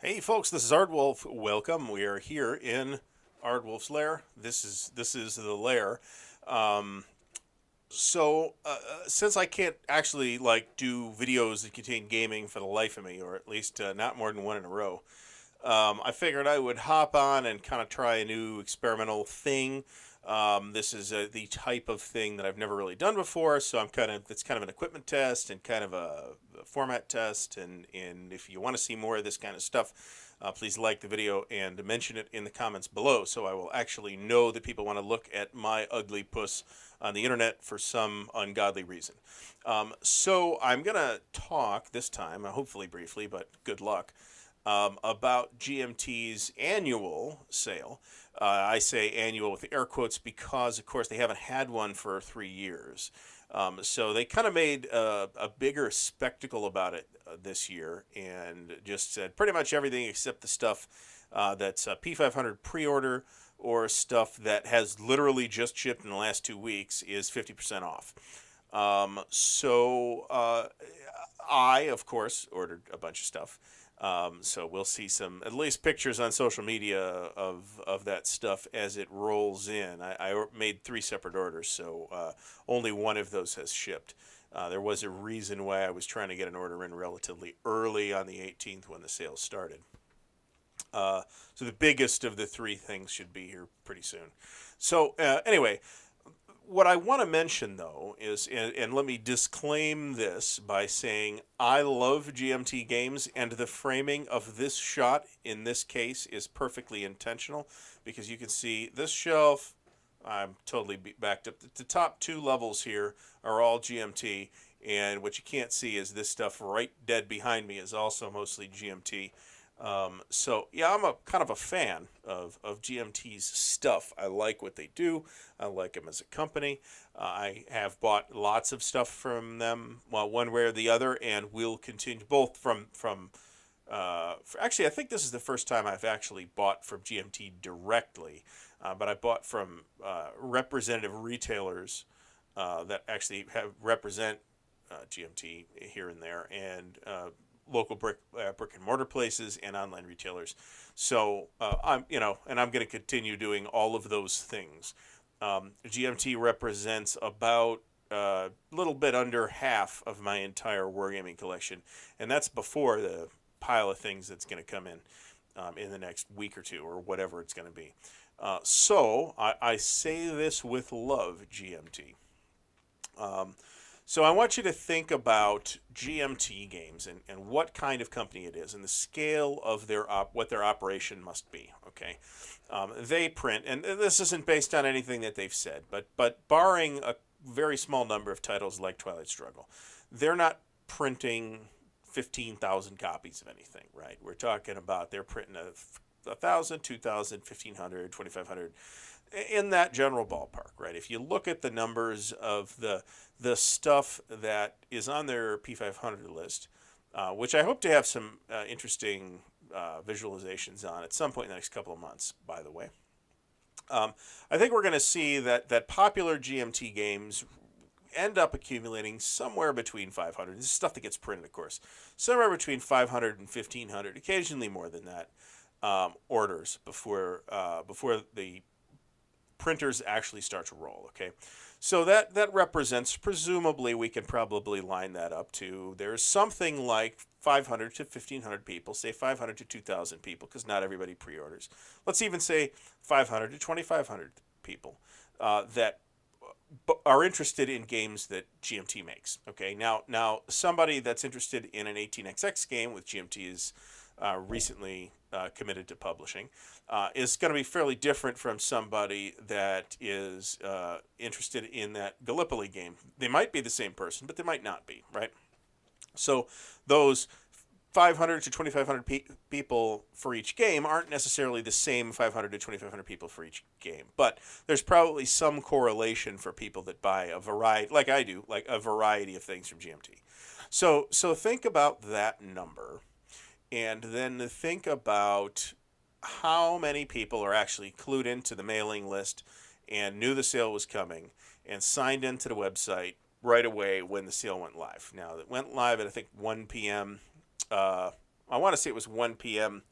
Hey folks, this is Ardwulf. Welcome. We are here in Ardwulf's Lair. This is the Lair. Um, since I can't actually do videos that contain gaming for the life of me, or at least not more than one in a row, I figured I would hop on and kind of try a new experimental thing. This is the type of thing that I've never really done before, so it's kind of an equipment test and kind of a format test. And if you want to see more of this kind of stuff, please like the video and mention it in the comments below, so I will actually know that people want to look at my ugly puss on the internet for some ungodly reason. So I'm gonna talk this time, hopefully briefly, but good luck about GMT's annual sale. I say annual with air quotes because, of course, they haven't had one for 3 years. So they kind of made a bigger spectacle about it this year and just said pretty much everything except the stuff that's P500 pre-order or stuff that has literally just shipped in the last 2 weeks is 50% off. I, of course, ordered a bunch of stuff. So we'll see some, at least pictures on social media of that stuff as it rolls in. I made three separate orders, so only one of those has shipped. There was a reason why I was trying to get an order in relatively early on the 18th when the sale started. So the biggest of the three things should be here pretty soon. Anyway, what I want to mention, though, is, and let me disclaim this by saying I love GMT Games, and the framing of this shot in this case is perfectly intentional because you can see this shelf. I'm totally backed up. The top two levels here are all GMT, and what you can't see is this stuff right dead behind me is also mostly GMT. Yeah, I'm a kind of a fan of GMT's stuff. I like what they do. I like them as a company. I have bought lots of stuff from them, well, one way or the other, and will continue both from. Actually, I think this is the first time I've actually bought from GMT directly, but I bought from representative retailers that actually have represent GMT here and there, and local brick and mortar places and online retailers. So and I'm going to continue doing all of those things. GMT represents about a little bit under half of my entire wargaming collection, and that's before the pile of things that's going to come in the next week or two or whatever it's going to be. I say this with love, GMT. So I want you to think about GMT Games and what kind of company it is and the scale of what their operation must be. Okay, they print, and this isn't based on anything that they've said, but barring a very small number of titles like Twilight Struggle, they're not printing 15,000 copies of anything, right? We're talking about they're printing 1,000, 2,000, 1,500, 2,500 in that general ballpark, right? If you look at the numbers of the stuff that is on their P500 list, which I hope to have some interesting visualizations on at some point in the next couple of months, by the way. I think we're going to see that popular GMT games end up accumulating somewhere between 500. This is stuff that gets printed, of course. Somewhere between 500 and 1,500, occasionally more than that, orders before the printers actually start to roll. Okay, so that represents, presumably we can probably line that up to, there's something like 500 to 1,500 people, say 500 to 2,000 people, because not everybody pre-orders. Let's even say 500 to 2,500 people that are interested in games that GMT makes. Okay, now somebody that's interested in an 18xx game, with GMT is recently committed to publishing, is going to be fairly different from somebody that is interested in that Gallipoli game. They might be the same person, but they might not be, right? So those 500 to 2,500 people for each game aren't necessarily the same 500 to 2,500 people for each game, but there's probably some correlation for people that buy a variety, like I do, like a variety of things from GMT. So think about that number, and then think about how many people are actually clued into the mailing list and knew the sale was coming and signed into the website right away when the sale went live. Now, it went live at, I think, 1 p.m. I want to say it was 1 p.m.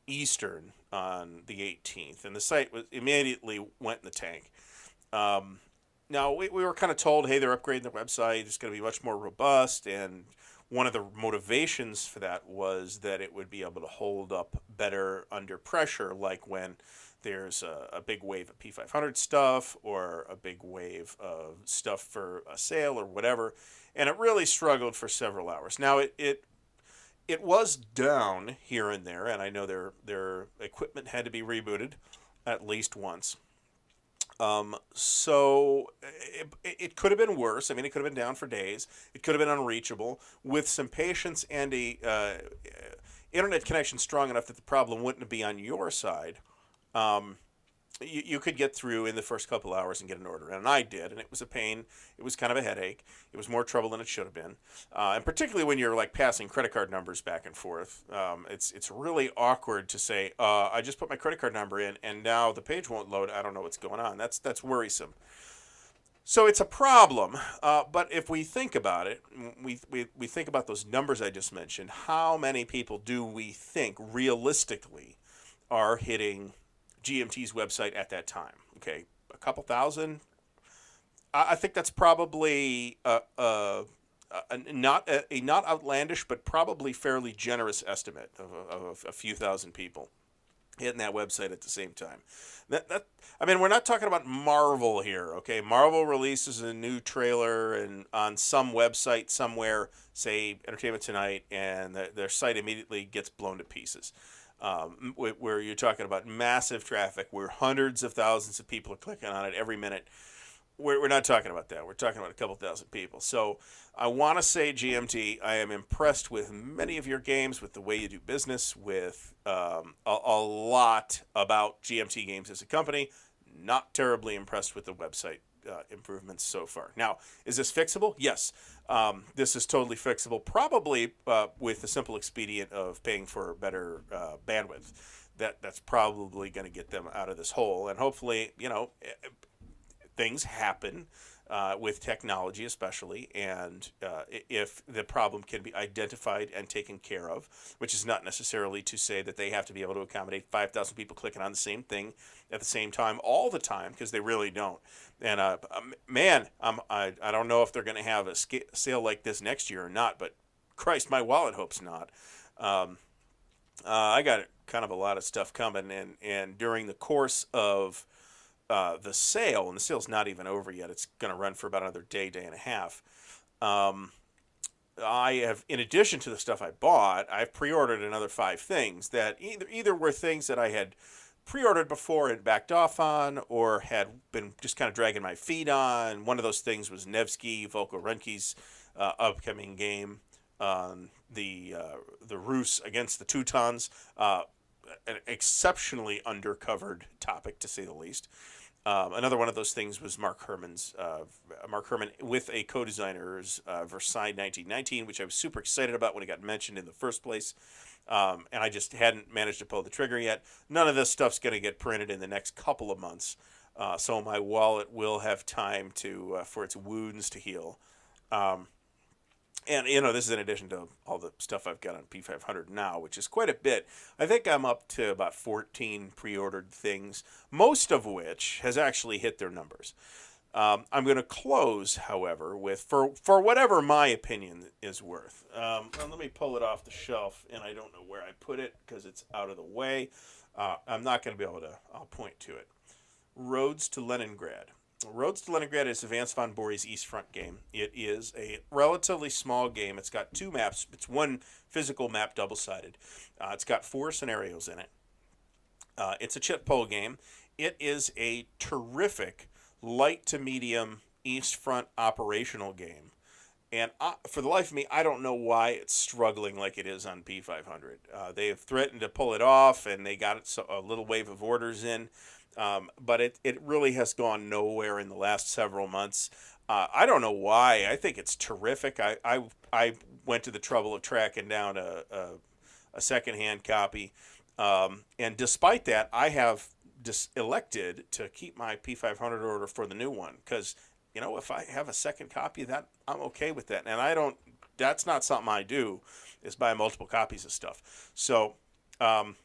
Eastern on the 18th, and the site was immediately went in the tank. Now, we were kind of told, hey, they're upgrading their website. It's going to be much more robust. And one of the motivations for that was that it would be able to hold up better under pressure, like when there's a big wave of P500 stuff or a big wave of stuff for a sale or whatever. And it really struggled for several hours. Now, it was down here and there, and I know their equipment had to be rebooted at least once. So it could have been worse. I mean, it could have been down for days. It could have been unreachable. With some patience and a internet connection strong enough that the problem wouldn't be on your side, um, you could get through in the first couple hours and get an order. And I did, and it was a pain. It was kind of a headache. It was more trouble than it should have been. And particularly when you're like passing credit card numbers back and forth, it's really awkward to say, I just put my credit card number in, and now the page won't load. I don't know what's going on. That's worrisome. So it's a problem, but if we think about it, we think about those numbers I just mentioned, how many people do we think realistically are hitting GMT's website at that time? Okay, a couple thousand. I think that's probably not outlandish, but probably fairly generous estimate of a few thousand people hitting that website at the same time. That I mean, we're not talking about Marvel here, okay? Marvel releases a new trailer and on some website somewhere, say Entertainment Tonight, and their site immediately gets blown to pieces. Where you're talking about massive traffic, where hundreds of thousands of people are clicking on it every minute. We're not talking about that. We're talking about a couple thousand people. So I want to say, GMT, I am impressed with many of your games, with the way you do business, with a lot about GMT Games as a company. Not terribly impressed with the website improvements so far. Now, is this fixable? Yes. This is totally fixable, probably with the simple expedient of paying for better bandwidth. That's probably going to get them out of this hole. And hopefully, things happen with technology especially, and if the problem can be identified and taken care of, which is not necessarily to say that they have to be able to accommodate 5,000 people clicking on the same thing at the same time all the time, because they really don't. And man, I don't know if they're going to have a sale like this next year or not, but Christ, my wallet hopes not. I got kind of a lot of stuff coming, and during the course of the sale, and the sale's not even over yet. It's going to run for about another day and a half. I have, in addition to the stuff I bought, I've pre-ordered another 5 things that either were things that I had pre-ordered before and backed off on, or had been just kind of dragging my feet on. One of those things was Nevsky Volko-Ruhnke's upcoming game, the Rus against the Teutons. An exceptionally undercovered topic, to say the least. Another one of those things was Mark Herman with a co-designer's Versailles 1919, which I was super excited about when it got mentioned in the first place. And I just hadn't managed to pull the trigger yet. None of this stuff's going to get printed in the next couple of months. So my wallet will have time for its wounds to heal. And, this is in addition to all the stuff I've got on P500 now, which is quite a bit. I think I'm up to about 14 pre-ordered things, most of which has actually hit their numbers. I'm going to close, however, with, for whatever my opinion is worth. Let me pull it off the shelf, and I don't know where I put it because it's out of the way. I'm not going to be able to, I'll point to it. Roads to Leningrad. Roads to Leningrad is Vance von Borey's East Front game. It is a relatively small game. It's got 2 maps. It's one physical map, double-sided. It's got 4 scenarios in it. It's a chit pull game. It is a terrific light to medium East Front operational game. And for the life of me, I don't know why it's struggling like it is on P500. They have threatened to pull it off, and they got a little wave of orders in. But it really has gone nowhere in the last several months. I don't know why. I think it's terrific. I went to the trouble of tracking down a secondhand copy. And despite that, I have just elected to keep my P500 order for the new one. Because, if I have a second copy of that, I'm okay with that. And I don't that's not something I do, is buy multiple copies of stuff. So um,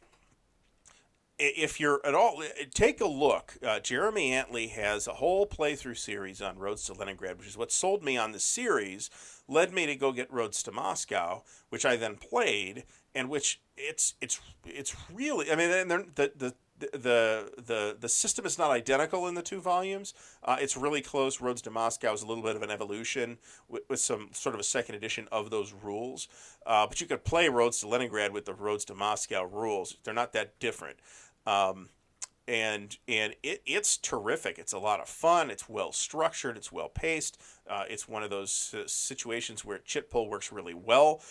if you're at all, take a look. Jeremy Antley has a whole playthrough series on Roads to Leningrad, which is what sold me on the series, led me to go get Roads to Moscow, which I then played, and which it's really, I mean, and the system is not identical in the two volumes. It's really close. Roads to Moscow is a little bit of an evolution with some sort of a second edition of those rules. But you could play Roads to Leningrad with the Roads to Moscow rules. They're not that different. Um, it's terrific. It's a lot of fun. It's well structured. It's well paced. It's one of those situations where chit pull works really well.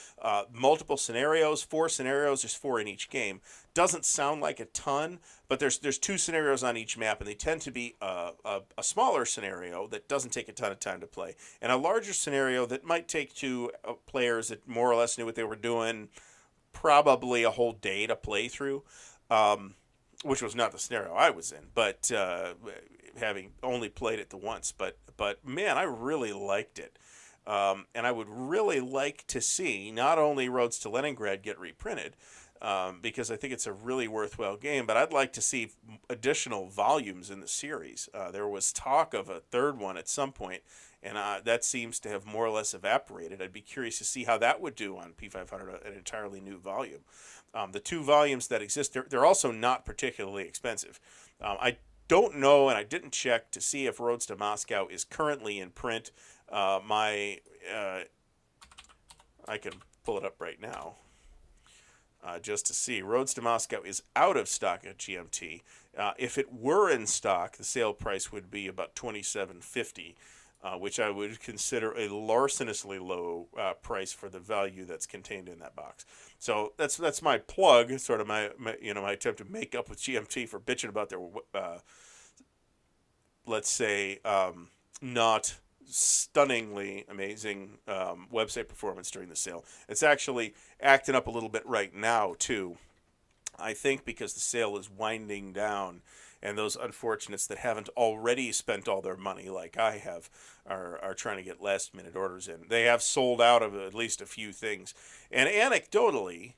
Multiple scenarios, 4 scenarios. There's 4 in each game. Doesn't sound like a ton, but there's 2 scenarios on each map, and they tend to be a smaller scenario that doesn't take a ton of time to play, and a larger scenario that might take 2 players that more or less knew what they were doing, probably a whole day to play through. Which was not the scenario I was in, but having only played it the once. But man, I really liked it, and I would really like to see not only Roads to Leningrad get reprinted, because I think it's a really worthwhile game, but I'd like to see additional volumes in the series. There was talk of a 3rd one at some point, and that seems to have more or less evaporated. I'd be curious to see how that would do on P500, an entirely new volume. The 2 volumes that exist, they're also not particularly expensive. I don't know, and I didn't check to see if Roads to Moscow is currently in print. I can pull it up right now just to see. Roads to Moscow is out of stock at GMT. If it were in stock, the sale price would be about $27.50. Which I would consider a larcenously low price for the value that's contained in that box. So that's my plug, sort of my attempt to make up with GMT for bitching about their let's say not stunningly amazing website performance during the sale. It's actually acting up a little bit right now too. I think because the sale is winding down, and those unfortunates that haven't already spent all their money like I have are trying to get last minute orders in. They have sold out of at least a few things. And anecdotally,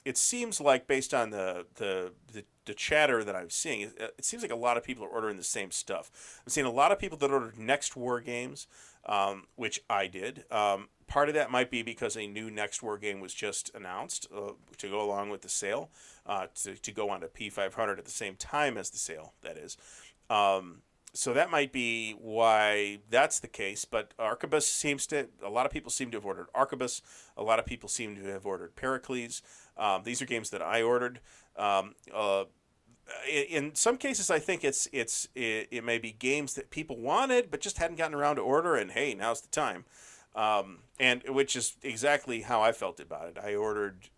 it seems like, based on the chatter that I'm seeing, it seems like a lot of people are ordering the same stuff. I'm seeing a lot of people that ordered Next War games, which I did. Part of that might be because a new Next War game was just announced to go along with the sale, to go on to P500 at the same time as the sale, that is. So that might be why that's the case. But Arquebus a lot of people seem to have ordered Arquebus. A lot of people seem to have ordered Pericles. These are games that I ordered. In some cases, I think it may be games that people wanted but just hadn't gotten around to order, and hey, now's the time. And which is exactly how I felt about it. I ordered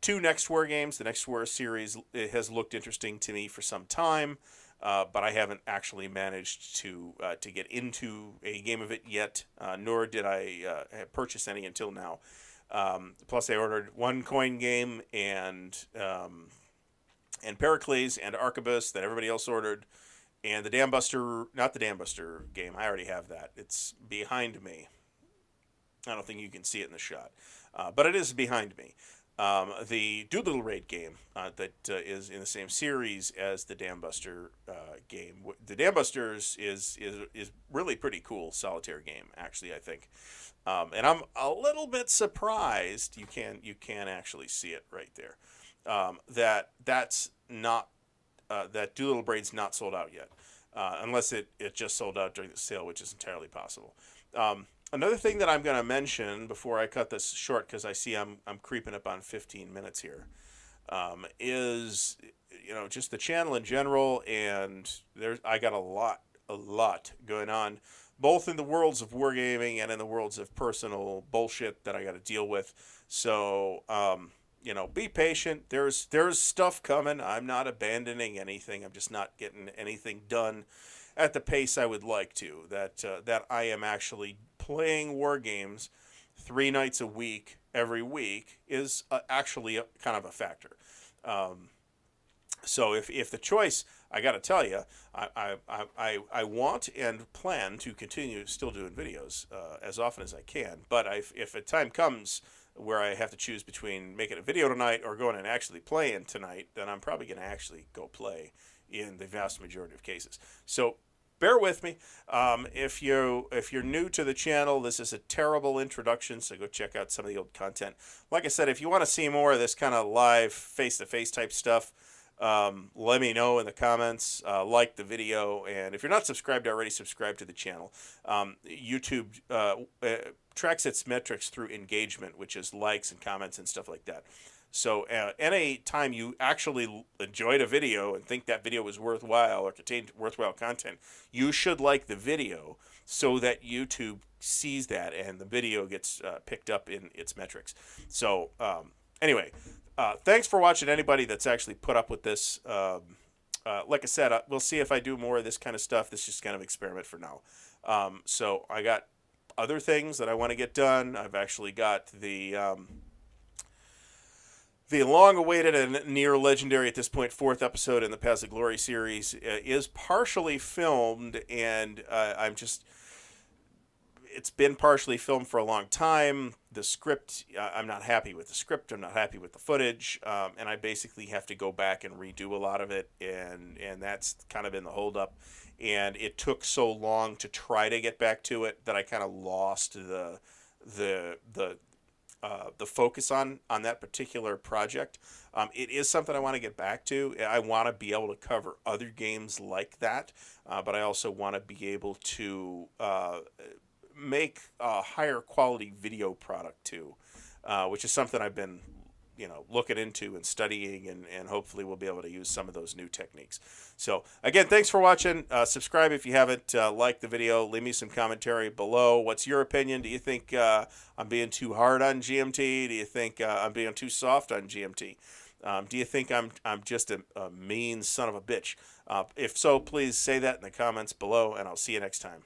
2 Next War games. The Next War series, it has looked interesting to me for some time, but I haven't actually managed to get into a game of it yet, nor did I purchase any until now. Plus, I ordered 1 coin game and Pericles and Arquebus that everybody else ordered. And the not the Dam Buster game, I already have that. It's behind me. I don't think you can see it in the shot, but it is behind me. The Doolittle Raid game that is in the same series as the Dam Buster game. The Dam Busters is really pretty cool solitaire game, actually, I think. And I'm a little bit surprised, you can actually see it right there, that's not that Doolittle Braid's not sold out yet, unless it just sold out during the sale, which is entirely possible. Another thing that I'm going to mention before I cut this short, because I see I'm creeping up on 15 minutes here, is just the channel in general, and I got a lot going on, both in the worlds of wargaming and in the worlds of personal bullshit that I got to deal with. So be patient. There's stuff coming. I'm not abandoning anything. I'm just not getting anything done at the pace I would like to. That I am actually playing war games 3 nights a week every week is actually kind of a factor. So if the choice, I got to tell you, I want and plan to continue still doing videos as often as I can. But if a time comes where I have to choose between making a video tonight or going and actually playing tonight, then I'm probably going to actually go play in the vast majority of cases. So bear with me. If you're new to the channel, this is a terrible introduction, so go check out some of the old content. Like I said, if you want to see more of this kind of live, face-to-face type stuff, let me know in the comments. Like the video, and if you're not subscribed already, subscribe to the channel. YouTube tracks its metrics through engagement, which is likes and comments and stuff like that. So any time you actually enjoyed a video and think that video was worthwhile or contained worthwhile content, you should like the video so that YouTube sees that and the video gets picked up in its metrics. So anyway, thanks for watching, anybody that's actually put up with this. Like I said, we'll see if I do more of this kind of stuff. This is just kind of experiment for now. So I got other things that I want to get done. I've actually got the long-awaited and near legendary at this point 4th episode in the Paths of Glory series is partially filmed, and it's been partially filmed for a long time. The script, I'm not happy with the script. I'm not happy with the footage, and I basically have to go back and redo a lot of it, and that's kind of been the holdup. And it took so long to try to get back to it that I kind of lost the focus on that particular project. It is something I want to get back to. I want to be able to cover other games like that, but I also want to be able to make a higher quality video product too, which is something I've been looking into and studying, and hopefully we'll be able to use some of those new techniques. So again, thanks for watching. Subscribe if you haven't. Like the video. Leave me some commentary below. What's your opinion? Do you think I'm being too hard on GMT? Do you think I'm being too soft on GMT? Do you think I'm just a mean son of a bitch? If so, please say that in the comments below, and I'll see you next time.